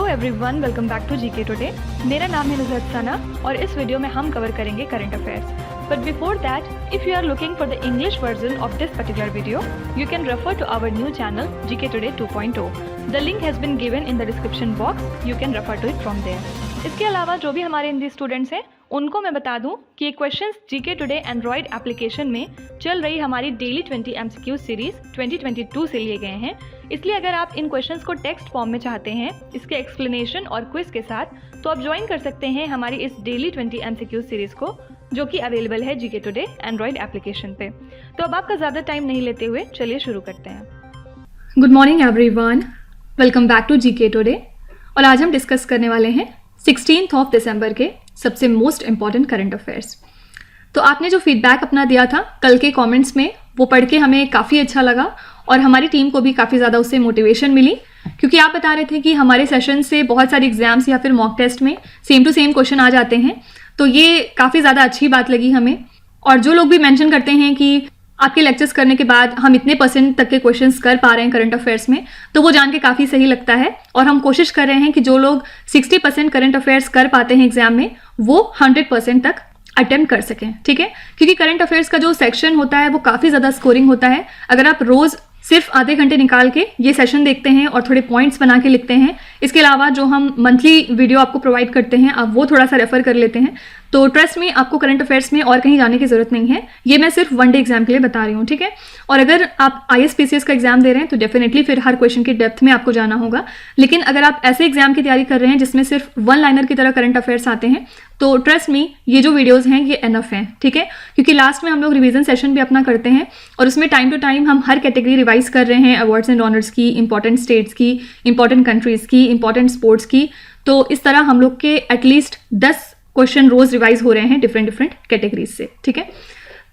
Everyone, welcome back to GK today. मेरा नाम है नुज़रत सना और इस वीडियो में हम कवर करेंगे current affairs. But before that, if you are looking for the English version of this particular video, you can refer to our new channel GK today 2.0। The link has been given in the description box, you can refer to it from there. इसके अलावा जो भी हमारे Hindi students हैं उनको मैं बता दूं कि ये questions GK today Android application में चल रही हमारी डेली 20 MCQ सीरीज 2022 से लिए गए हैं। इसलिए अगर आप इन क्वेश्चंस को टेक्स्ट फॉर्म में चाहते हैं इसके एक्सप्लेनेशन और क्विज के साथ, तो आप ज्वाइन कर सकते हैं हमारी इस डेली 20 MCQ सीरीज को, जो कि अवेलेबल है जीके टुडे एंड्रॉयड एप्लीकेशन पे। तो अब आपका ज़्यादा टाइम नहीं लेते हुए चलिए शुरू करते हैं। Good morning everyone, welcome back to GK today. और आज हम डिस्कस करने वाले हैं 16 दिसंबर के सबसे मोस्ट इम्पॉर्टेंट करंट अफेयर्स। तो आपने जो फीडबैक अपना दिया था कल के कमेंट्स में, वो पढ़ के हमें काफ़ी अच्छा लगा और हमारी टीम को भी काफ़ी ज़्यादा उससे मोटिवेशन मिली, क्योंकि आप बता रहे थे कि हमारे सेशन से बहुत सारे एग्जाम्स या फिर मॉक टेस्ट में सेम टू सेम क्वेश्चन आ जाते हैं। तो ये काफ़ी ज़्यादा अच्छी बात लगी हमें। और जो लोग भी मेंशन करते हैं कि आपके लेक्चर्स करने के बाद हम इतने % तक के क्वेश्चंस कर पा रहे हैं करंट अफेयर्स में, तो वो जान के काफ़ी सही लगता है। और हम कोशिश कर रहे हैं कि जो लोग 60% करंट अफेयर्स कर पाते हैं एग्जाम में, वो 100% तक अटेम्प्ट कर सकें, ठीक है। क्योंकि करंट अफेयर्स का जो सेक्शन होता है वो काफ़ी ज़्यादा स्कोरिंग होता है। अगर आप रोज़ सिर्फ आधे घंटे निकाल के ये सेशन देखते हैं और थोड़े पॉइंट्स बना के लिखते हैं, इसके अलावा जो हम मंथली वीडियो आपको प्रोवाइड करते हैं आप वो थोड़ा सा रेफर कर लेते हैं, तो ट्रस्ट में आपको करंट अफेयर्स में और कहीं जाने की ज़रूरत नहीं है। ये मैं सिर्फ 1 डे एग्जाम के लिए बता रही हूँ, ठीक है। और अगर आप ISPCS का एग्जाम दे रहे हैं तो डेफिनेटली फिर हर क्वेश्चन की डेप्थ में आपको जाना होगा। लेकिन अगर आप ऐसे एग्जाम की तैयारी कर रहे हैं जिसमें सिर्फ 1 लाइनर की तरह करंट अफेयर्स आते हैं, तो ट्रस्ट मी ये जो वीडियोज़ हैं ये एनफ हैं, ठीक है। क्योंकि लास्ट में हम लोग रिवीजन सेशन भी अपना करते हैं और उसमें टाइम टू टाइम हम हर कैटेगरी रिवाइज कर रहे हैं, अवार्ड्स एंड ऑनर्स की, इंपॉर्टेंट स्टेट्स की, इंपॉर्टेंट कंट्रीज़ की, इंपॉर्टेंट स्पोर्ट्स की। तो इस तरह हम लोग के एटलीस्ट 10 क्वेश्चन रोज रिवाइज हो रहे हैं डिफरेंट कैटेगरीज से, ठीक है।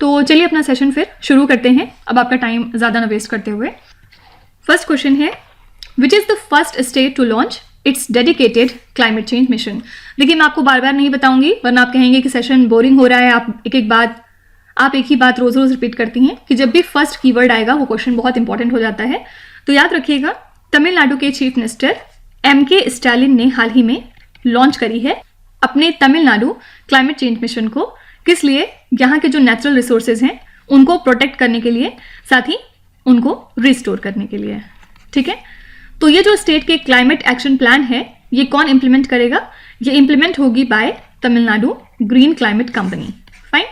तो चलिए अपना सेशन फिर शुरू करते हैं, अब आपका टाइम ज़्यादा ना वेस्ट करते हुए। फर्स्ट क्वेश्चन है, which is the first state to launch its dedicated climate change mission. देखिए, मैं आपको बार बार नहीं बताऊंगी वरना आप कहेंगे कि सेशन बोरिंग हो रहा है, आप एक ही बात रोज रोज रिपीट करती हैं। कि जब भी फर्स्ट कीवर्ड आएगा वो क्वेश्चन बहुत इंपॉर्टेंट हो जाता है। तो याद रखिएगा, तमिलनाडु के चीफ मिनिस्टर MK स्टालिन ने हाल ही में लॉन्च करी है अपने तमिलनाडु क्लाइमेट चेंज मिशन को। किस लिए? यहाँ के जो नेचुरल रिसोर्सेज हैं उनको प्रोटेक्ट करने के लिए, साथ ही उनको रिस्टोर करने के लिए, ठीक है। तो ये जो स्टेट के क्लाइमेट एक्शन प्लान है ये कौन इंप्लीमेंट करेगा? ये इंप्लीमेंट होगी by Tamil Nadu green climate company, fine.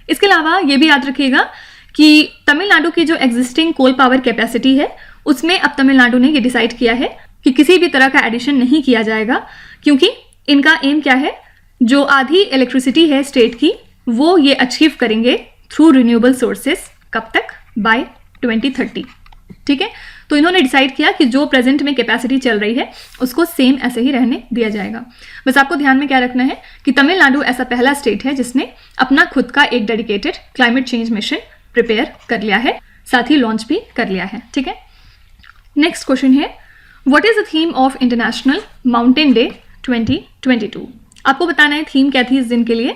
इसके अलावा ये भी याद रखिएगा कि तमिलनाडु की जो एग्जिस्टिंग कोल पावर कैपेसिटी है उसमें अब तमिलनाडु ने ये डिसाइड किया है कि किसी भी तरह का एडिशन नहीं किया जाएगा, क्योंकि इनका एम क्या है, जो आधी इलेक्ट्रिसिटी है स्टेट की वो ये अचीव करेंगे थ्रू रिन्यूएबल सोर्सेज। कब तक? बाय 2030, ठीक है। तो इन्होंने डिसाइड किया कि जो प्रेजेंट में कैपेसिटी चल रही है उसको सेम ऐसे ही रहने दिया जाएगा। बस आपको ध्यान में क्या रखना है कि तमिलनाडु ऐसा पहला स्टेट है जिसने अपना खुद का एक dedicated climate change mission prepare कर लिया है, साथ ही लॉन्च भी कर लिया है, ठीक है। नेक्स्ट क्वेश्चन है, what is the theme of international mountain day 2022। आपको बताना है थीम क्या थी इस दिन के लिए।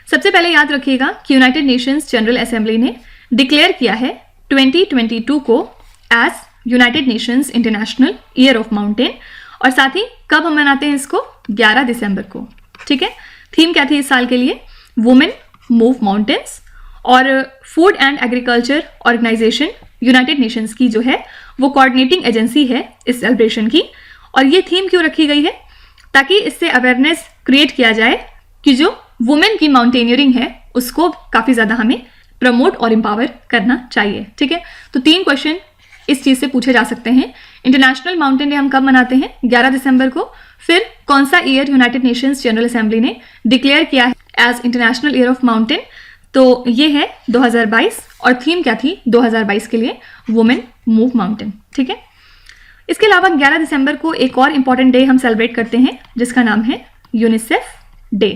सबसे पहले याद रखिएगा कि यूनाइटेड नेशंस जनरल असेंबली ने डिक्लेयर किया है 2022 को as United Nations International Year of Mountain. और साथ ही कब हम मनाते हैं इसको? 11 दिसंबर को, ठीक है। थीम क्या थी इस साल के लिए? Women move mountains. और food and agriculture organization united nations की जो है वो कोऑर्डिनेटिंग एजेंसी है इस सेलिब्रेशन की। और ये थीम क्यों रखी गई है? ताकि इससे अवेयरनेस क्रिएट किया जाए कि जो वुमेन की माउंटेनियरिंग है उसको काफ़ी ज़्यादा हमें प्रमोट और एम्पावर करना चाहिए, ठीक है। तो 3 क्वेश्चन इस चीज़ से पूछे जा सकते हैं। इंटरनेशनल माउंटेन डे हम कब मनाते हैं? 11 दिसंबर को। फिर कौन सा year United Nations General Assembly ने डिक्लेयर किया है as International Year of Mountain? तो ये है 2022। और थीम क्या थी 2022 के लिए? वुमेन मूव माउंटेन, ठीक है। इसके अलावा 11 दिसंबर को एक और इम्पॉर्टेंट डे हम सेलिब्रेट करते हैं जिसका नाम है यूनिसेफ डे,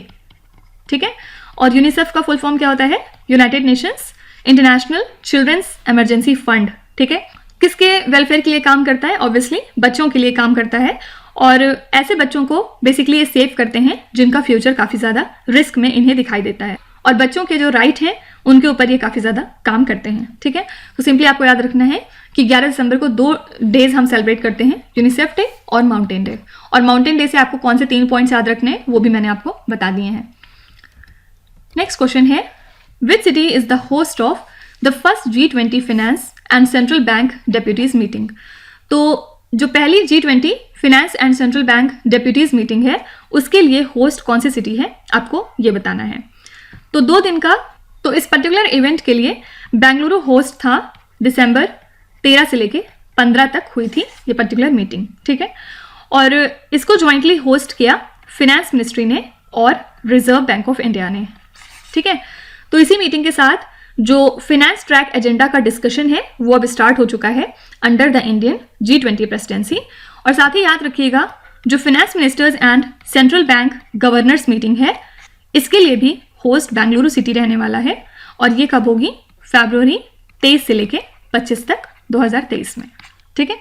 ठीक है। और यूनिसेफ का फुल फॉर्म क्या होता है? United Nations International Children's Emergency Fund, ठीक है। किसके वेलफेयर के लिए काम करता है? ऑब्वियसली बच्चों के लिए काम करता है। और ऐसे बच्चों को बेसिकली ये सेव करते हैं जिनका फ्यूचर काफ़ी ज़्यादा रिस्क में इन्हें दिखाई देता है, और बच्चों के जो राइट हैं उनके ऊपर ये काफ़ी ज़्यादा काम करते हैं। ठीक है, तो सिंपली आपको याद रखना है कि 11 दिसंबर को 2 डेज हम सेलिब्रेट करते हैं, यूनिसेफ डे और माउंटेन डे। और माउंटेन डे से आपको कौन से 3 पॉइंट्स याद रखने हैं वो भी मैंने आपको बता दिए हैं। नेक्स्ट क्वेश्चन है, विच city is the host of the first G20 finance and central bank deputies meeting. तो जो पहली G20 finance and central bank deputies meeting है उसके लिए होस्ट कौन सी सिटी है, आपको ये बताना है। तो 2 दिन का, तो इस पर्टिकुलर इवेंट के लिए बेंगलुरु होस्ट था। दिसंबर 13 से लेके 15 तक हुई थी ये पर्टिकुलर मीटिंग। ठीक है, और इसको ज्वाइंटली होस्ट किया फिनेंस मिनिस्ट्री ने और रिजर्व बैंक ऑफ इंडिया ने। ठीक है, तो इसी मीटिंग के साथ जो फिनेंस ट्रैक एजेंडा का डिस्कशन है वो अब स्टार्ट हो चुका है under the Indian G20 presidency. और साथ ही याद रखिएगा जो finance ministers and central bank governors meeting है इसके लिए भी होस्ट बेंगलुरु सिटी रहने वाला है, और ये कब होगी, फरवरी 23 से लेके 25 तक 2023 में। ठीक है,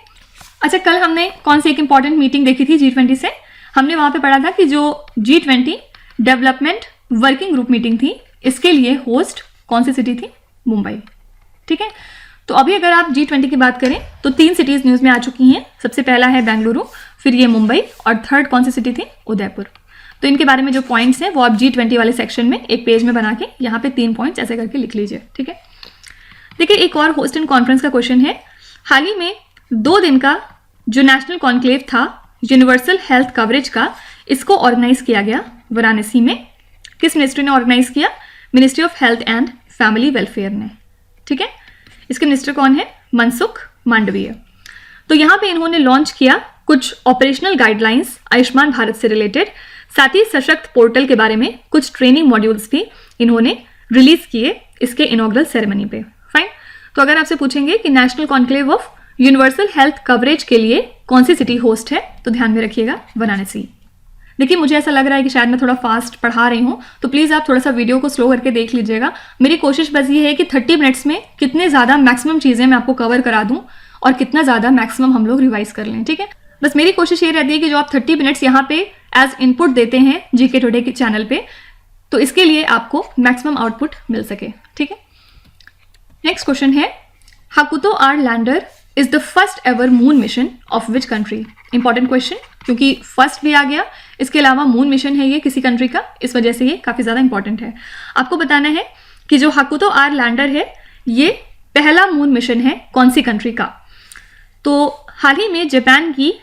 अच्छा कल हमने कौन सी एक इंपॉर्टेंट मीटिंग देखी थी G20 से, हमने वहां पे पढ़ा था कि जो G20 development working group meeting थी इसके लिए होस्ट कौन सी सिटी थी, मुंबई। ठीक है, तो अभी अगर आप G20 की बात करें तो 3 सिटीज न्यूज में आ चुकी हैं। सबसे पहला है बेंगलुरु, फिर ये मुंबई, और थर्ड कौन सी सिटी थी, उदयपुर। तो इनके बारे में जो पॉइंट्स हैं वो आप G20 वाले सेक्शन में एक पेज में बना के यहाँ पे 3 पॉइंट्स ऐसे करके लिख लीजिए। ठीक है, देखिए एक और होस्ट एंड कॉन्फ्रेंस का क्वेश्चन है, हाल ही में 2 दिन का जो नेशनल कॉन्क्लेव था यूनिवर्सल हेल्थ कवरेज का, इसको ऑर्गेनाइज किया गया वाराणसी में। किस मिनिस्ट्री ने ऑर्गेनाइज किया, ministry of health and family welfare ने। ठीक है, इसके मिनिस्टर कौन है, मनसुख मांडवीय। तो यहाँ पे इन्होंने लॉन्च किया कुछ ऑपरेशनल गाइडलाइंस आयुष्मान भारत से रिलेटेड, साथ ही सशक्त पोर्टल के बारे में कुछ ट्रेनिंग मॉड्यूल्स भी इन्होंने रिलीज किए इसके इनॉग्रल सेरेमनी पे। फाइन, तो अगर आपसे पूछेंगे कि national conclave of universal health coverage के लिए कौन सी सिटी होस्ट है, तो ध्यान में रखिएगा वाराणसी। देखिए मुझे ऐसा लग रहा है कि शायद मैं थोड़ा फास्ट पढ़ा रही हूँ, तो प्लीज़ आप थोड़ा सा वीडियो को स्लो करके देख लीजिएगा। मेरी कोशिश बस ये है कि 30 मिनट्स में कितने ज़्यादा मैक्सिमम चीज़ें मैं आपको कवर करा दूँ और कितना ज़्यादा मैक्सिमम हम लोग रिवाइज कर लें। ठीक है, बस मेरी कोशिश ये रहती है कि जो आप 30 मिनट्स यहाँ पे एज इनपुट देते हैं जीके टुडे के चैनल पे, तो इसके लिए आपको मैक्सिमम आउटपुट मिल सके। ठीक है, नेक्स्ट क्वेश्चन है, Hakuto R lander is the first ever moon mission of which country. Important question, क्योंकि फर्स्ट भी आ गया, इसके अलावा मून मिशन है ये किसी कंट्री का, इस वजह से ये काफ़ी ज़्यादा इंपॉर्टेंट है। आपको बताना है कि जो हाकुतो आर लैंडर है ये पहला मून मिशन है कौन सी कंट्री का। तो हाल ही में जापान की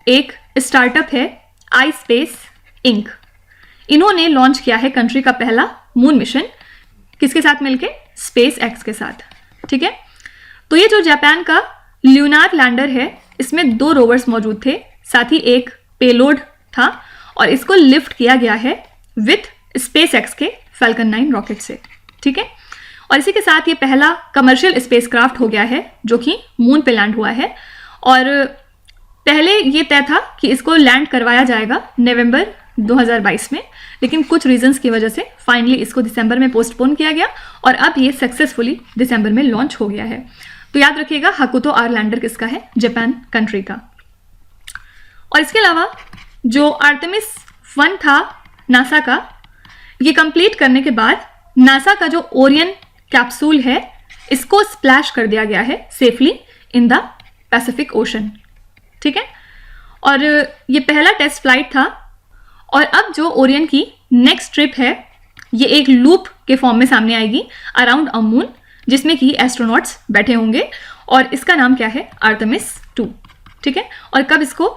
एक स्टार्टअप है आई स्पेस इंक, इन्होंने लॉन्च किया है कंट्री का पहला मून मिशन, किसके साथ मिलके, स्पेस एक्स के साथ। ठीक है, तो ये जो जापान का ल्यूनार लैंडर है इसमें 2 रोवर्स मौजूद थे, साथ ही एक पेलोड था, और इसको लिफ्ट किया गया है विथ स्पेस एक्स के फैल्कन 9 रॉकेट से। ठीक है, और इसी के साथ ये पहला कमर्शियल स्पेसक्राफ्ट हो गया है जो कि मून पे लैंड हुआ है। और पहले ये तय था कि इसको लैंड करवाया जाएगा नवंबर 2022 में, लेकिन कुछ रीजंस की वजह से फाइनली इसको दिसंबर में पोस्टपोन किया गया और अब ये सक्सेसफुली दिसंबर में लॉन्च हो गया है। तो याद रखिएगा हाकुतो आर लैंडर किसका है, जापान कंट्री का। और इसके अलावा जो आर्टेमिस 1 था नासा का, ये कंप्लीट करने के बाद नासा का जो ओरियन कैप्सूल है इसको स्प्लैश कर दिया गया है safely in the Pacific ocean. ठीक है, और ये पहला टेस्ट फ्लाइट था, और अब जो ओरियन की नेक्स्ट ट्रिप है ये एक लूप के फॉर्म में सामने आएगी अराउंड अ मून, जिसमें कि एस्ट्रोनॉट्स बैठे होंगे, और इसका नाम क्या है, आर्टेमिस 2। ठीक है, और कब इसको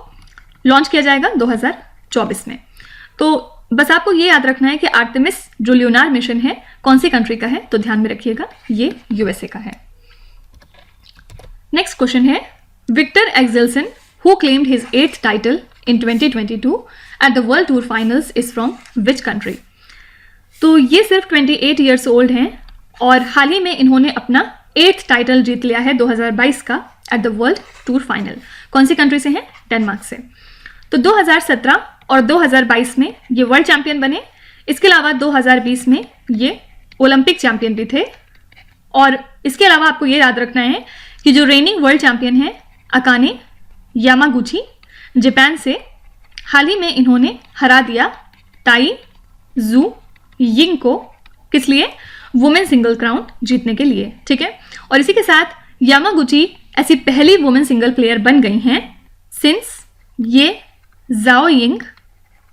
लॉन्च किया जाएगा, 2024 में। तो बस आपको ये याद रखना है कि आर्टेमिस जो ल्यूनार मिशन है कौन सी कंट्री का है, तो ध्यान में रखिएगा ये यूएसए का है। नेक्स्ट क्वेश्चन है, Victor Axelsen who claimed his 8th title in 2022 at the World Tour Finals is from which country. तो ये सिर्फ 28 ईयर्स ओल्ड हैं और हाल ही में इन्होंने अपना 8th टाइटल जीत लिया है 2022 का eight the World tour final. कौन सी कंट्री से हैं, डेनमार्क से। तो 2017 और 2022 में ये वर्ल्ड चैंपियन बने। इसके अलावा 2020 में ये ओलंपिक चैंपियन भी थे। और इसके अलावा आपको ये याद रखना है कि जो रेनिंग वर्ल्ड चैंपियन है अकाने यामागुची जापान से, हाल ही में इन्होंने हरा दिया ताई जू यिंग को, किस लिए? वुमेन सिंगल क्राउन जीतने के लिए, ठीक है। और इसी के साथ यामागुची ऐसी पहली वुमेन सिंगल प्लेयर बन गई हैं सिंस ये जाओ यिंग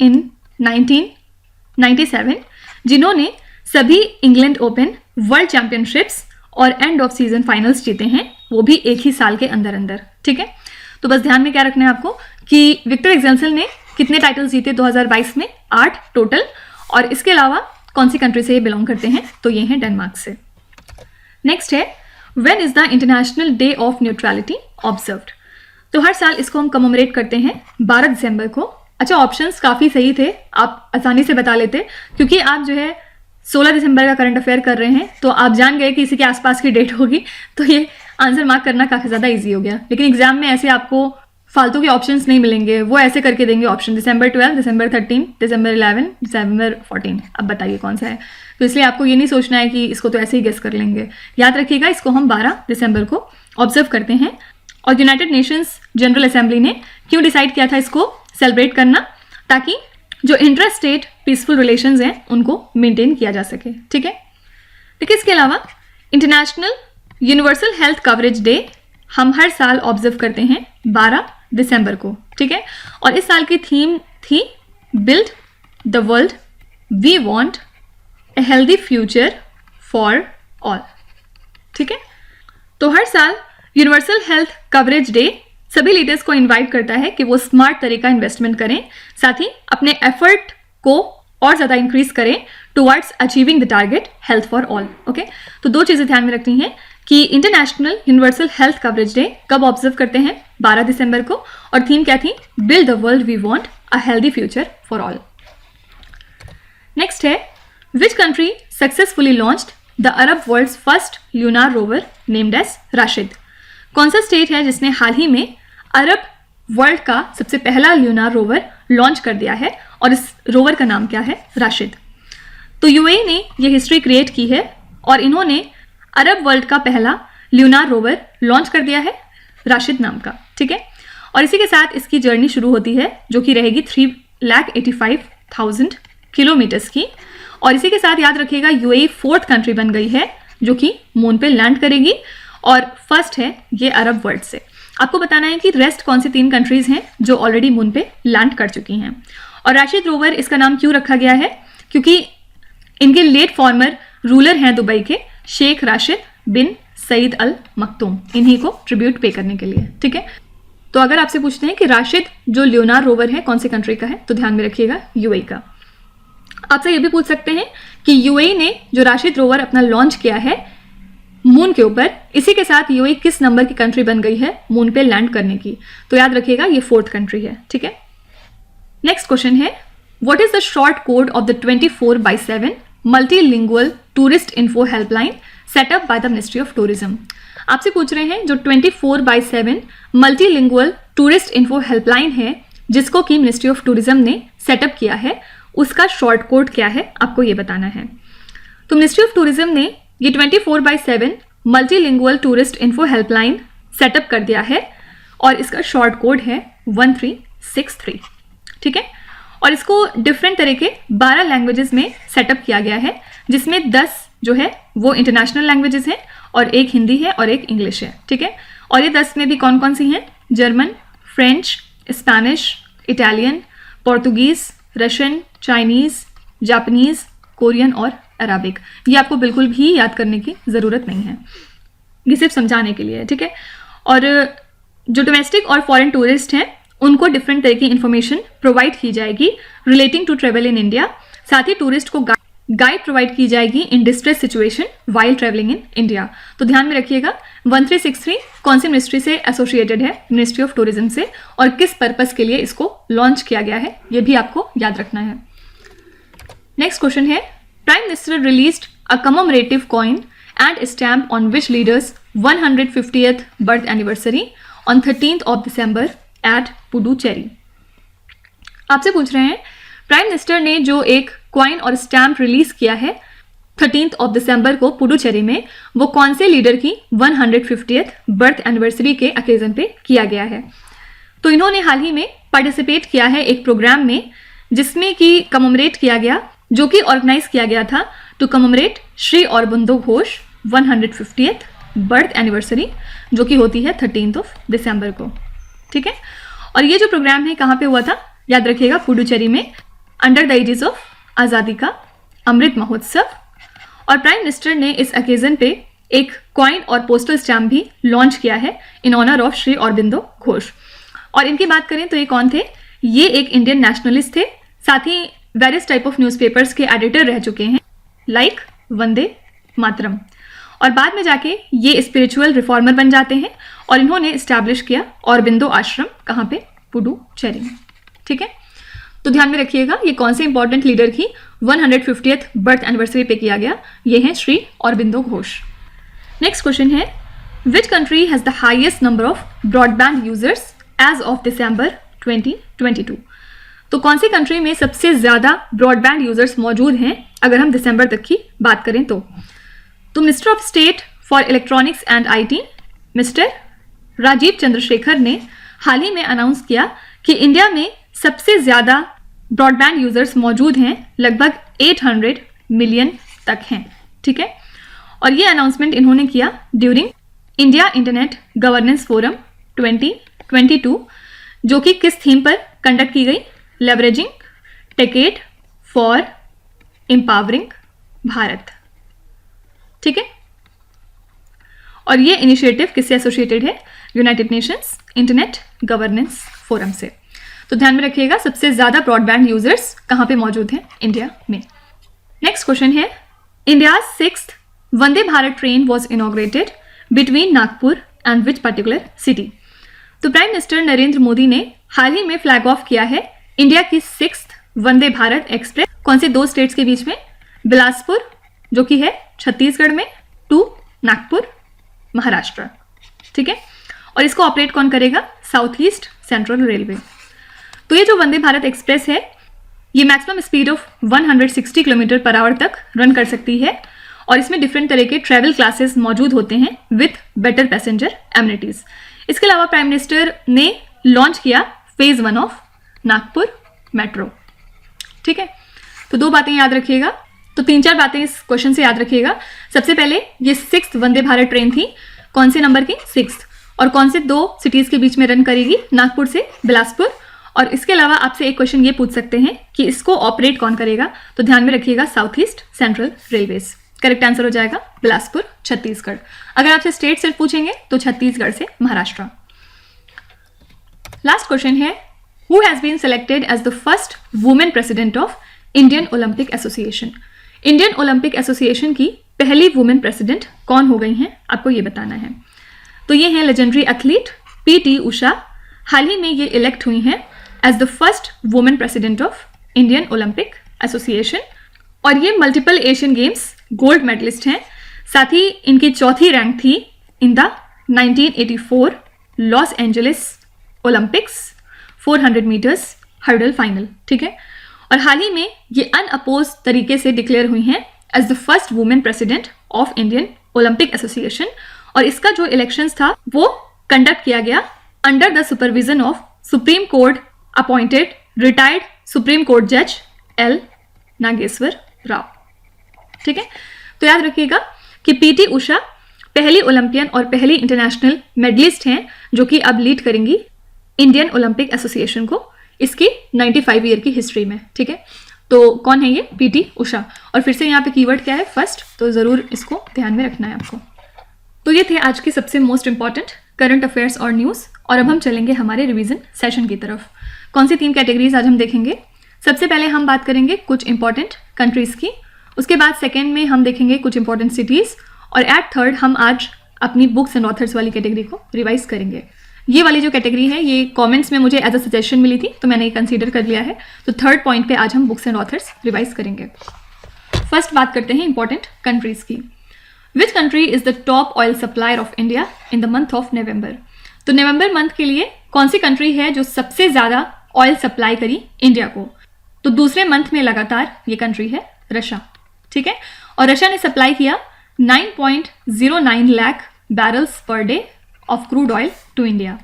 इन 1997, जिन्होंने सभी इंग्लैंड ओपन, वर्ल्ड चैंपियनशिप्स और एंड ऑफ सीजन फाइनल्स जीते हैं, वो भी एक ही साल के अंदर अंदर, ठीक है। तो बस ध्यान में क्या रखना है आपको कि विक्टर एक्सेल्सन ने कितने टाइटल्स जीते 2022 में? 8 टोटल। और इसके अलावा कौन सी कंट्री से ये बिलोंग करते हैं? तो ये हैं डेनमार्क से। नेक्स्ट है when is the international day of neutrality observed? तो हर साल इसको हम कमेमोरेट करते हैं 12 दिसंबर को। अच्छा, ऑप्शंस काफ़ी सही थे, आप आसानी से बता लेते, क्योंकि आप जो है 16 दिसंबर का करंट अफेयर कर रहे हैं तो आप जान गए कि इसी के आसपास की डेट होगी, तो ये आंसर मार्क करना काफ़ी ज़्यादा ईजी हो गया। लेकिन एग्जाम में ऐसे आपको फालतू के ऑप्शंस नहीं मिलेंगे, वो ऐसे करके देंगे ऑप्शन, दिसंबर 12, दिसंबर 13, दिसंबर 11, दिसंबर 14, अब बताइए कौन सा है। तो इसलिए आपको ये नहीं सोचना है कि इसको तो ऐसे ही गेस कर लेंगे, याद रखिएगा इसको हम 12 दिसंबर को ऑब्जर्व करते हैं। और यूनाइटेड नेशंस जनरल असेंबली ने क्यों डिसाइड किया था इसको सेलिब्रेट करना? ताकि जो इंटर स्टेट पीसफुल रिलेशंस हैं उनको मेंटेन किया जा सके, ठीक है। लेकिन इसके अलावा international universal health coverage day हम हर साल ऑब्जर्व करते हैं 12 दिसंबर को, ठीक है। और इस साल की थीम थी build the world we want a healthy future for all, ठीक है। तो हर साल यूनिवर्सल हेल्थ कवरेज डे सभी लीडर्स को इनवाइट करता है कि वो स्मार्ट तरीका इन्वेस्टमेंट करें, साथ ही अपने एफर्ट को और ज़्यादा इंक्रीज करें towards achieving the target health for all, okay. तो 2 चीज़ें ध्यान में रखनी है कि international universal health coverage day कब ऑब्जर्व करते हैं? 12 दिसंबर को। और थीम क्या थी? Build the world we want a healthy future for all. Next है which country successfully launched the Arab world's first lunar rover named as Rashid? कौन सा स्टेट है जिसने हाल ही में अरब वर्ल्ड का सबसे पहला ल्यूनार रोवर लॉन्च कर दिया है और इस रोवर का नाम क्या है? राशिद। तो यूएई ने ये हिस्ट्री क्रिएट की है और इन्होंने अरब वर्ल्ड का पहला ल्यूनार रोवर लॉन्च कर दिया है राशिद नाम का, ठीक है। और इसी के साथ इसकी जर्नी शुरू होती है जो कि रहेगी 3,85,000 किलोमीटर्स की। और इसी के साथ याद रखिएगा यूएई 4th कंट्री बन गई है जो कि मून पे लैंड करेगी और फर्स्ट है ये अरब वर्ल्ड से। आपको बताना है कि रेस्ट कौन सी 3 कंट्रीज हैं जो ऑलरेडी मून पे लैंड कर चुकी हैं। और राशिद रोवर इसका नाम क्यों रखा गया है? क्योंकि इनके लेट फॉर्मर रूलर हैं दुबई के शेख राशिद बिन सईद अल मखतूम, इन्हीं को ट्रिब्यूट पे करने के लिए, ठीक है। तो अगर आपसे पूछते हैं कि राशिद जो ल्यूनार रोवर है कौन सी कंट्री का है, तो ध्यान में रखिएगा यूएई का। आपसे ये भी पूछ सकते हैं कि यूएई ने जो राशिद रोवर अपना लॉन्च किया है मून के ऊपर, इसी के साथ यूएई किस नंबर की कंट्री बन गई है मून पे लैंड करने की? तो याद रखिएगा ये 4th कंट्री है, ठीक है। नेक्स्ट क्वेश्चन है what is the short code of the 24/7 multilingual tourist info helpline setup by the ministry of tourism? आपसे पूछ रहे हैं जो 24/7 मल्टीलिंगुअल टूरिस्ट इन्फो हेल्पलाइन है जिसको कि मिनिस्ट्री ऑफ टूरिज्म ने सेटअप किया है, उसका शॉर्ट कोड क्या है, आपको ये बताना है। तो मिनिस्ट्री ऑफ टूरिज्म ने ये 24/7 multilingual tourist info helpline setup कर दिया है और इसका शॉर्ट कोड है 1363, ठीक है। और इसको डिफरेंट तरह के 12 लैंग्वेजेस में सेटअप किया गया है, जिसमें 10 जो है वो इंटरनेशनल लैंग्वेजेस हैं और एक हिंदी है और एक इंग्लिश है, ठीक है। और ये 10 में भी कौन कौन सी हैं? German, French, Spanish, Italian, Portuguese, Russian, Chinese, Japanese, Korean और अराबिक। ये आपको बिल्कुल भी याद करने की ज़रूरत नहीं है, ये सिर्फ समझाने के लिए है, ठीक है। और जो डोमेस्टिक और फॉरेन टूरिस्ट हैं उनको डिफरेंट तरह की इन्फॉर्मेशन प्रोवाइड की जाएगी relating to travel in India. साथ ही टूरिस्ट को गाइड प्रोवाइड की जाएगी in distress situation while travelling in India. तो ध्यान में रखिएगा 1363 कौन सी मिनिस्ट्री से एसोसिएटेड है? मिनिस्ट्री ऑफ टूरिज्म से। और किस पर्पस के लिए इसको लॉन्च किया गया है ये भी आपको याद रखना है। नेक्स्ट क्वेश्चन है prime minister released a commemorative coin and stamp on which leaders 150th birth anniversary on 13th of December at Puducherry. आपसे पूछ रहे हैं प्राइम मिनिस्टर ने जो एक कॉइन और स्टैम्प रिलीज किया है 13th of December को पुडुचेरी में, वो कौन से लीडर की 150th बर्थ एनिवर्सरी के अकेजन पे किया गया है? तो इन्होंने हाल ही में पार्टिसिपेट किया है एक प्रोग्राम में जिसमें कि कमोमरेट किया गया, जो कि ऑर्गेनाइज किया गया था to commemorate Shri Aurobindo Ghosh 150th birth anniversary, जो कि होती है 13 दिसंबर को। ठीक है, और ये जो प्रोग्राम है कहाँ पे हुआ था, याद रखिएगा, पुडुचेरी में, अंडर द एजिस ऑफ आज़ादी का अमृत महोत्सव। और प्राइम मिनिस्टर ने इस ओकेजन पे एक कॉइन और पोस्टल स्टैम्प भी लॉन्च किया है in honour of Shri Aurobindo Ghosh. और इनकी बात करें तो ये कौन थे, ये एक इंडियन नेशनलिस्ट थे, साथ ही वेरियस टाइप ऑफ न्यूज़पेपर्स के एडिटर रह चुके हैं लाइक वंदे मातरम, और बाद में जाके ये स्पिरिचुअल रिफॉर्मर बन जाते हैं और इन्होंने इस्टेब्लिश किया अरबिंदो आश्रम, कहाँ पे, पुडुचेरी में। ठीक है, तो ध्यान में रखिएगा ये कौन से इंपॉर्टेंट लीडर की 150th बर्थ एनिवर्सरी पे किया गया, ये हैं श्री अरबिंदो घोष। नेक्स्ट क्वेश्चन है, which country has the highest number of broadband users as of December 2022? तो कौन सी कंट्री में सबसे ज़्यादा ब्रॉडबैंड यूजर्स मौजूद हैं अगर हम दिसंबर तक की बात करें तो Minister of State for Electronics and IT mister Rajeev Chandrasekhar ने हाल ही में अनाउंस किया कि इंडिया में सबसे ज़्यादा ब्रॉडबैंड यूजर्स मौजूद हैं, लगभग 800 मिलियन तक हैं। ठीक है, और ये अनाउंसमेंट इन्होंने किया during India internet governance forum 2022, जो कि किस थीम पर कंडक्ट की गई, लेवरेजिंग टेकेट फॉर एम्पावरिंग भारत। ठीक है, और ये इनिशिएटिव किससे एसोसिएटेड है, United Nations internet governance forum से। तो ध्यान में रखिएगा सबसे ज़्यादा ब्रॉडबैंड यूजर्स कहाँ पे मौजूद हैं, इंडिया में। नेक्स्ट क्वेश्चन है, India 6th Vande Bharat train was inaugurated between Nagpur and which particular city? तो प्राइम मिनिस्टर नरेंद्र मोदी ने हाल ही में फ्लैग ऑफ किया है इंडिया की 6th वंदे भारत एक्सप्रेस, कौन से 2 स्टेट्स के बीच में, बिलासपुर जो कि है छत्तीसगढ़ में, टू नागपुर महाराष्ट्र। ठीक है, और इसको ऑपरेट कौन करेगा, साउथ ईस्ट सेंट्रल रेलवे। तो ये जो वंदे भारत एक्सप्रेस है ये maximum speed of 160 kilometre per hour तक रन कर सकती है, और इसमें डिफरेंट तरह के ट्रैवल क्लासेस मौजूद होते हैं विथ बेटर पैसेंजर एमिनिटीज। इसके अलावा प्राइम मिनिस्टर ने लॉन्च किया फेज 1 ऑफ नागपुर मेट्रो। ठीक है, तो 2 बातें याद रखिएगा, तो 3-4 बातें इस क्वेश्चन से याद रखिएगा। सबसे पहले ये 6th वंदे भारत ट्रेन थी, कौन से नंबर की, 6th, और कौन से 2 सिटीज के बीच में रन करेगी, नागपुर से बिलासपुर। और इसके अलावा आपसे एक क्वेश्चन ये पूछ सकते हैं कि इसको ऑपरेट कौन करेगा, तो ध्यान में रखिएगा south east central railways. Correct answer हो जाएगा बिलासपुर छत्तीसगढ़। अगर आपसे स्टेट सिर्फ पूछेंगे तो छत्तीसगढ़ से महाराष्ट्र। लास्ट क्वेश्चन है, who has been selected as the first women president of Indian Olympic association? Indian Olympic association की पहली वुमेन प्रेसिडेंट कौन हो गई हैं, आपको ये बताना है। तो ये हैं लेजेंडरी एथलीट PT उषा, हाल ही में ये इलेक्ट हुई हैं as the first women president of Indian Olympic Association, और ये multiple Asian Games gold medallist हैं। साथ ही इनकी चौथी रैंक थी in the 1984 Los Angeles Olympics 400 metres hurdle final. ठीक है, और हाल ही में ये अनअपोज तरीके से डिक्लेयर हुई हैं as the first women president of Indian Olympic Association, और इसका जो इलेक्शंस था वो कंडक्ट किया गया under the supervision of Supreme Court appointed retired Supreme Court जज L नागेश्वर राव। ठीक है, तो याद रखिएगा कि PT उषा पहली ओलंपियन और पहली इंटरनेशनल मेडलिस्ट हैं जो कि अब लीड करेंगी इंडियन ओलंपिक एसोसिएशन को इसकी 95 ईयर की हिस्ट्री में। ठीक है, तो कौन है ये, PT उषा। और फिर से यहाँ पे कीवर्ड क्या है, फर्स्ट, तो ज़रूर इसको ध्यान में रखना है आपको। तो ये थे आज के सबसे मोस्ट इंपॉर्टेंट करंट अफेयर्स और न्यूज़, और अब हम चलेंगे हमारे रिवीजन सेशन की तरफ। कौन सी 3 कैटेगरीज आज हम देखेंगे? सबसे पहले हम बात करेंगे कुछ इंपॉर्टेंट कंट्रीज़ की, उसके बाद सेकेंड में हम देखेंगे कुछ इंपॉर्टेंट सिटीज़, और एट थर्ड हम आज अपनी बुक्स एंड ऑथर्स वाली कैटेगरी को रिवाइज करेंगे। ये वाली जो कैटेगरी है ये कमेंट्स में मुझे एज अ सजेशन मिली थी, तो मैंने ये कंसीडर कर लिया है। तो थर्ड पॉइंट पे आज हम बुक्स एंड ऑथर्स रिवाइज करेंगे। फर्स्ट बात करते हैं इंपॉर्टेंट कंट्रीज़ की। Which country is the top oil supplier of India in the month of November? तो नवंबर मंथ के लिए कौन सी कंट्री है जो सबसे ज़्यादा ऑयल सप्लाई करी इंडिया को? तो दूसरे मंथ में लगातार ये कंट्री है रशिया। ठीक है, और रशिया ने सप्लाई किया 9.09 lakh barrels per day of crude oil to India.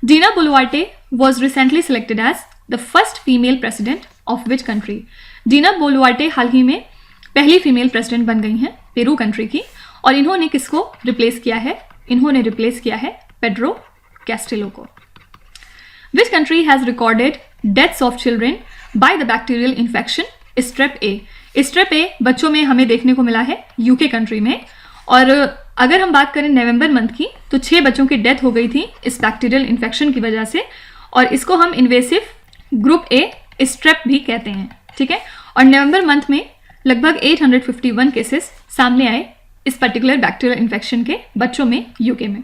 Dina Boluarte was recently selected as the first female president of which country? Dina Boluarte हाल ही में पहली फीमेल प्रेसिडेंट बन गई हैं पेरू कंट्री की, और इन्होंने किसको रिप्लेस किया है? इन्होंने रिप्लेस किया है पेड्रो कैस्टिलो को। Which country has recorded deaths of children by the bacterial infection strep A? Strep A बच्चों में हमें देखने को मिला है यूके कंट्री में, और अगर हम बात करें नवंबर मंथ की तो 6 बच्चों की डेथ हो गई थी इस बैक्टीरियल इन्फेक्शन की वजह से, और इसको हम इन्वेसिव ग्रुप ए स्ट्रेप भी कहते हैं, ठीक है। और नवंबर मंथ में लगभग 851 केसेस सामने आए इस पर्टिकुलर बैक्टीरियल इन्फेक्शन के बच्चों में यूके में।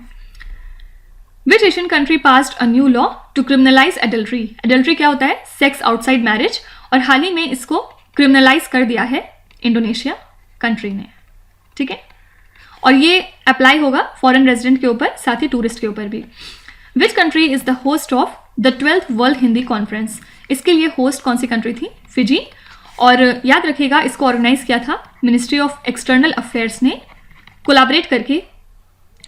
Which Asian country passed a new law to criminalize adultery? Adultery क्या होता है? सेक्स आउटसाइड मैरिज, और हाल ही में इसको क्रिमिनलाइज कर दिया है इंडोनेशिया कंट्री ने, ठीक है। और ये अप्लाई होगा फॉरेन रेजिडेंट के ऊपर, साथ ही टूरिस्ट के ऊपर भी। Which country is the host of the 12th world Hindi conference? इसके लिए होस्ट कौन सी कंट्री थी? फिजी। और याद रखिएगा इसको ऑर्गेनाइज किया था मिनिस्ट्री ऑफ एक्सटर्नल अफेयर्स ने कोलैबोरेट करके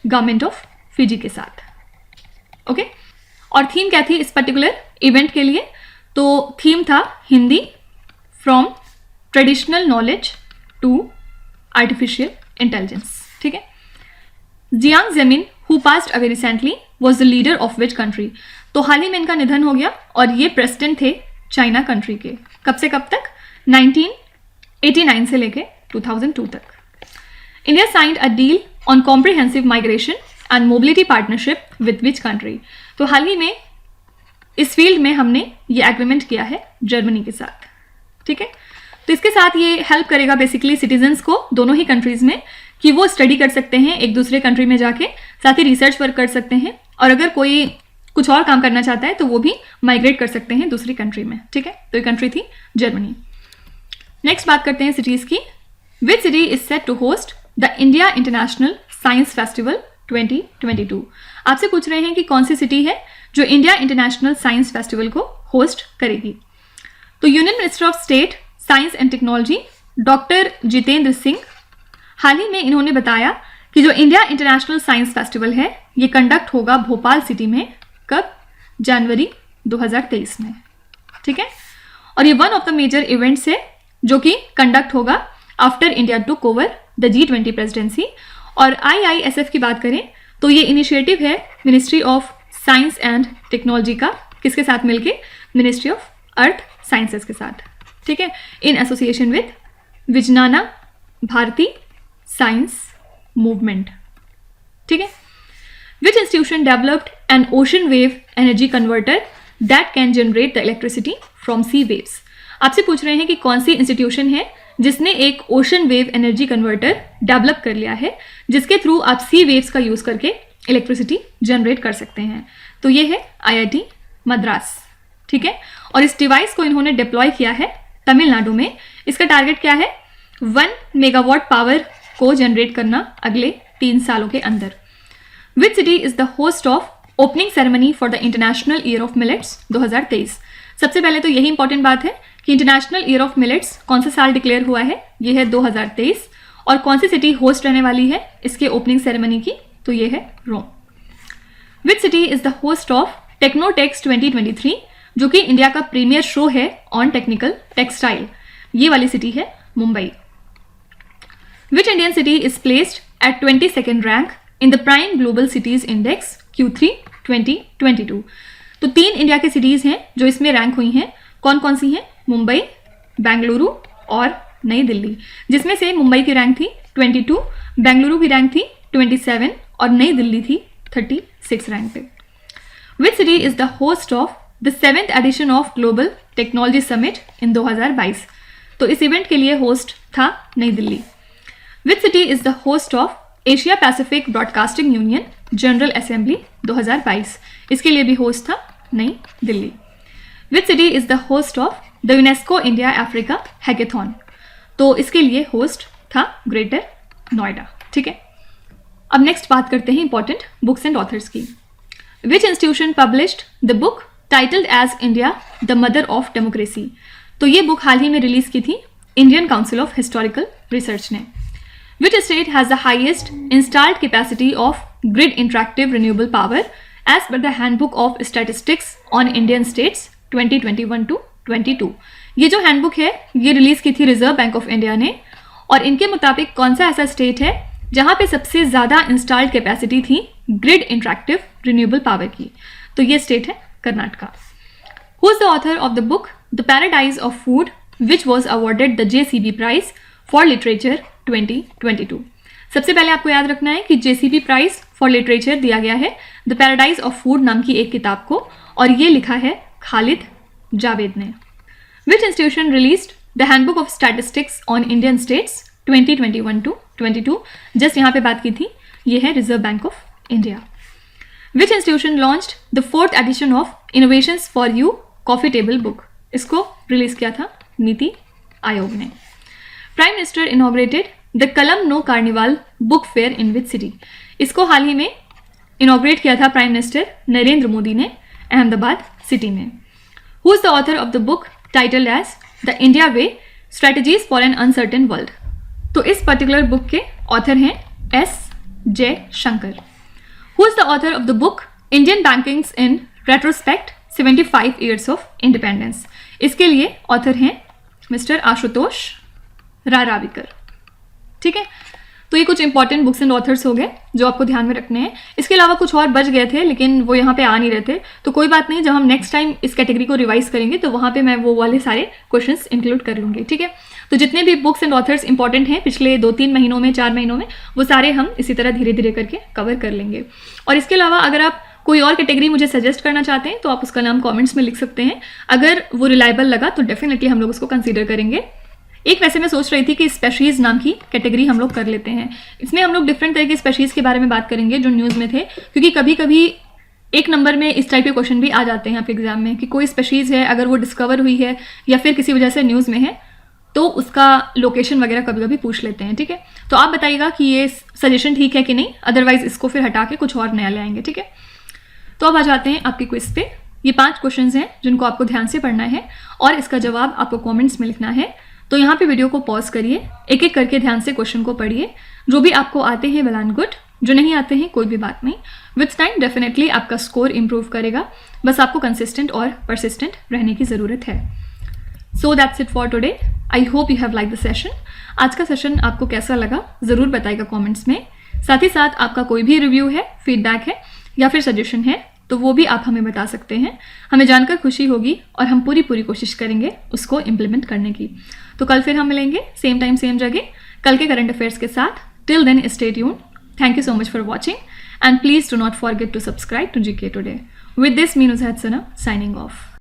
गवर्नमेंट ऑफ फिजी के साथ, ओके। और थीम क्या थी इस पर्टिकुलर इवेंट के लिए? तो थीम था Hindi from traditional knowledge to artificial intelligence, ठीक है। Jiang Zemin who passed away recently was the leader of which country? तो हाल ही में इनका निधन हो गया, और ये प्रेसिडेंट थे चाइना कंट्री के। कब से कब तक? 1989 से लेके 2002 तक। India signed a deal on comprehensive migration and mobility partnership with which country? तो हाल ही में इस फील्ड में हमने ये एग्रीमेंट किया है जर्मनी के साथ, ठीक है। तो इसके साथ ये हेल्प करेगा बेसिकली सिटीजन्स को दोनों ही कंट्रीज में कि वो स्टडी कर सकते हैं एक दूसरे कंट्री में जाके, साथ ही रिसर्च वर्क कर सकते हैं, और अगर कोई कुछ और काम करना चाहता है तो वो भी माइग्रेट कर सकते हैं दूसरी कंट्री में, ठीक है। तो ये कंट्री थी जर्मनी। नेक्स्ट बात करते हैं सिटीज की। Which city is set to host the India international science Festival 2022? आपसे पूछ रहे हैं कि कौन सी सिटी है जो इंडिया इंटरनेशनल साइंस फेस्टिवल को होस्ट करेगी। तो union minister of state science and technology doctor Jitendra Singh हाल ही में इन्होंने बताया कि जो इंडिया इंटरनेशनल साइंस फेस्टिवल है ये कंडक्ट होगा भोपाल सिटी में। कब? जनवरी 2023 में, ठीक है। और ये one of the major events है जो कि कंडक्ट होगा after India took over the G20 presidency. और IISF की बात करें तो ये इनिशिएटिव है Ministry of Science and Technology का, किसके साथ मिलके? मिनिस्ट्री ऑफ अर्थ साइंसेस के साथ, ठीक है, in association with Vijnana Bharati science movement, ठीक है। Which institution developed an ocean wave energy converter that can generate the electricity from sea waves? आपसे पूछ रहे हैं कि कौन सी इंस्टीट्यूशन है जिसने एक ocean wave energy converter develop कर लिया है जिसके थ्रू आप सी वेव्स का यूज करके इलेक्ट्रिसिटी जनरेट कर सकते हैं। तो ये है IIT मद्रास, ठीक है। और इस डिवाइस को इन्होंने डिप्लॉय किया है तमिलनाडु में। इसका टारगेट क्या है? 1 मेगावाट पावर को जनरेट करना अगले 3 सालों के अंदर। विच city is the host of opening ceremony for the international Year of millets 2023? सबसे पहले तो यही इंपॉर्टेंट बात है कि इंटरनेशनल ईयर ऑफ मिलेट्स कौन सा साल डिक्लेयर हुआ है? ये है 2023। और कौन सी सिटी होस्ट रहने वाली है इसके ओपनिंग सेरेमनी की? तो ये है Rome. Which city is the host of Technotex 2023 जो कि इंडिया का प्रीमियर शो है ऑन टेक्निकल टेक्सटाइल? ये वाली सिटी है Mumbai. Which Indian city is placed at 22nd rank in the prime global cities index Q3 2022? तो 3 इंडिया के cities हैं जो इसमें रैंक हुई हैं। कौन कौन सी हैं? मुंबई, बेंगलुरु और नई दिल्ली, जिसमें से मुंबई की रैंक थी 22, बेंगलुरु की रैंक थी 27 और नई दिल्ली थी 36 रैंक पे। Which city is the host of the 7th edition of Global Technology Summit in 2022? तो इस इवेंट के लिए होस्ट था New Delhi. Which city is the host of Asia Pacific Broadcasting Union General Assembly 2022? इसके लिए भी होस्ट था New Delhi. Which city is the host of the UNESCO India Africa hackathon? तो इसके लिए होस्ट था ग्रेटर नोएडा, ठीक है। अब नेक्स्ट बात करते हैं इंपॉर्टेंट बुक्स एंड ऑथर्स की। Which institution published the book titled as India the mother of democracy? तो ये बुक हाल ही में रिलीज की थी Indian council of historical research ने। Which state has the highest installed capacity of grid interactive renewable power as per the handbook of statistics on Indian states 2021-22। ये जो हैंडबुक है ये रिलीज की थी रिजर्व बैंक ऑफ इंडिया ने, और इनके मुताबिक कौन सा ऐसा स्टेट है जहां पे सबसे ज़्यादा इंस्टॉल्ड कैपेसिटी थी ग्रिड इंटरैक्टिव रिन्यूएबल पावर की, तो ये स्टेट है Karnataka. Who is the author of the book The Paradise of Food which was awarded the JCB prize for literature 2022। सबसे पहले आपको याद रखना है कि JCB प्राइज फॉर लिटरेचर दिया गया है द पैराडाइज ऑफ फूड नाम की एक किताब को, और ये लिखा है खालिद जावेद ने। Which institution released the handbook of statistics on Indian states 2021-22। Just यहाँ पे बात की थी, ये है Reserve Bank of India. Which institution launched the 4th edition of innovations for you coffee table book, इसको रिलीज किया था नीति आयोग ने। Prime Minister inaugurated the Kalam no carnival book fair in which city, इसको हाल ही में इनॉग्रेट किया था प्राइम मिनिस्टर नरेंद्र मोदी ने अहमदाबाद सिटी में। Who is the author of the book titled as the India Way strategies for an uncertain world, तो इस पर्टिकुलर बुक के ऑथर हैं S.J. Shankar. Who is the author of the book Indian bankings in retrospect 75 years of independence, इसके लिए author हैं mister Ashutosh राराविकर। ठीक है, तो ये कुछ इंपॉर्टेंट बुक्स एंड ऑथर्स हो गए जो आपको ध्यान में रखने हैं। इसके अलावा कुछ और बच गए थे लेकिन वो यहाँ पे आ नहीं रहे थे, तो कोई बात नहीं, जब हम नेक्स्ट टाइम इस कैटेगरी को रिवाइज करेंगे तो वहाँ पे मैं वो वाले सारे क्वेश्चंस इंक्लूड कर लूँगी। ठीक है, तो जितने भी बुक्स एंड ऑथर्स इंपॉर्टेंट हैं पिछले 2-3 महीनों में, 4 महीनों में, वो सारे हम इसी तरह धीरे धीरे करके कवर कर लेंगे। और इसके अलावा अगर आप कोई और कैटेगरी मुझे सजेस्ट करना चाहते हैं तो आप उसका नाम कमेंट्स में लिख सकते हैं। अगर वो रिलायबल लगा तो डेफिनेटली हम लोग उसको कंसीडर करेंगे। एक वैसे मैं सोच रही थी कि स्पेशीज़ नाम की कैटेगरी हम लोग कर लेते हैं। इसमें हम लोग डिफरेंट तरह के स्पेशीज़ के बारे में बात करेंगे जो न्यूज़ में थे, क्योंकि कभी कभी एक नंबर में इस टाइप के क्वेश्चन भी आ जाते हैं आपके एग्जाम में कि कोई स्पेशीज़ है, अगर वो डिस्कवर हुई है या फिर किसी वजह से न्यूज़ में है तो उसका लोकेशन वगैरह कभी कभी पूछ लेते हैं। ठीक है, तो आप बताइएगा कि ये सजेशन ठीक है कि नहीं, अदरवाइज इसको फिर हटा के कुछ और नया ले आएंगे। ठीक है, तो अब आ जाते हैं आपके क्विज पे। ये 5 क्वेश्चंस हैं जिनको आपको ध्यान से पढ़ना है और इसका जवाब आपको कमेंट्स में लिखना है। तो यहाँ पे वीडियो को पॉज करिए, एक एक करके ध्यान से क्वेश्चन को पढ़िए। जो भी आपको आते हैं वेल एंड गुड, जो नहीं आते हैं कोई भी बात नहीं, विथ टाइम डेफिनेटली आपका स्कोर इंप्रूव करेगा। बस आपको कंसिस्टेंट और परसिस्टेंट रहने की ज़रूरत है। So that's it for today. I hope you have like the session. आज का सेशन आपको कैसा लगा ज़रूर बताइएगा कॉमेंट्स में। साथ ही साथ आपका कोई भी रिव्यू है, फीडबैक है या फिर सजेशन है तो वो भी आप हमें बता सकते हैं। हमें जानकर खुशी होगी और हम पूरी कोशिश करेंगे उसको इम्प्लीमेंट करने की। तो कल फिर हम मिलेंगे सेम टाइम सेम जगह कल के करंट अफेयर्स के साथ। Till then stay tuned. Thank you so much for watching and please do not forget to subscribe to GK Today। With this me Nuzhat Sana signing of.